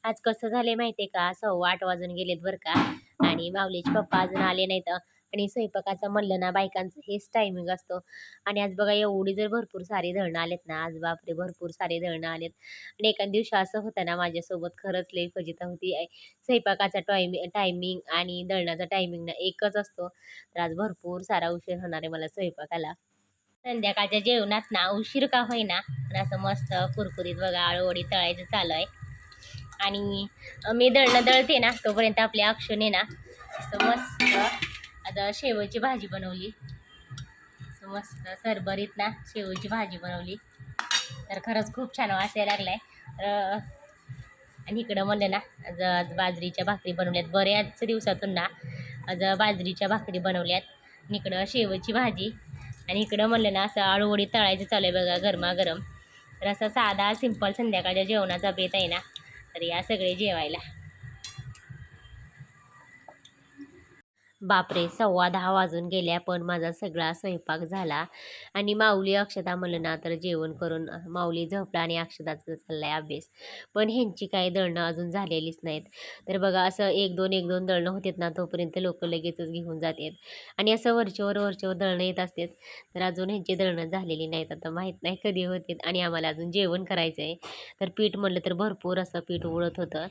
आज कसं झालंय माहितीये का, 8:15 वाजून गेलेत बरं का. आणि माऊलीचे पप्पा अजून आले नाहीत. आणि स्वयंपाकाचं म्हणलं ना, बायकांचं हेच टायमिंग असतो. आणि आज बघा एवढी जर भरपूर सारी दळणं आलेत ना, आज बापरे भरपूर सारे दळणं आलेत. आणि एका दिवशी असं होतं ना, माझ्यासोबत खरंच लई फजिती होती. स्वयंपाकाचा टायमिंग आणि दळणाचा टायमिंग ना एकच असतो. तर आज भरपूर सारा उशीर होणार आहे मला स्वयंपाकाला. संध्याकाळच्या जेवणात ना उशीर का होईना, पण असं मस्त कुरकुरीत बघा आळूवडी तळायचं चालू आहे. आणि मी दळणं दळते ना, तोपर्यंत आपल्या अक्षूने ना असं मस्त आता शेवची भाजी बनवली. असं मस्त सरभरीत ना शेवची भाजी बनवली. तर खरंच खूप छान वास यायला लागलाय. तर आणि इकडं म्हणलं ना, आज बाजरीच्या भाकरी बनवल्यात बऱ्याच दिवसातून ना. आज बाजरीच्या भाकरी बनवल्यात आणि इकडं शेवची भाजी. आणि इकडं म्हणलं ना, असं आळूवडी तळायचं चालू आहे बघा गरमागरम. तर असं साधा सिंपल संध्याकाळच्या जेवणाचा बेत आहे ना. तर या सगळे जेवायला. बापरे 10:15 वाजून गेल्या, पण माझा सगळा स्वयंपाक झाला. आणि माऊली अक्षता म्हणलं ना, तर जेवण करून माऊली झोपला आणि अक्षताचं चाललाय अभ्यास. पण ह्यांची काही दळणं अजून झालेलीच नाहीत. तर बघा असं 1-2 दळणं होतात ना, तोपर्यंत लोक लगेचच घेऊन जातात. आणि असं वरचेवर दळणं येत असतात. तर अजून ह्यांची दळणं झालेली नाहीत. आता माहीत नाही कधी होतात. आणि आम्हाला अजून जेवण करायचं आहे. तर पीठ म्हणलं तर भरपूर असं पीठ उडत होतं.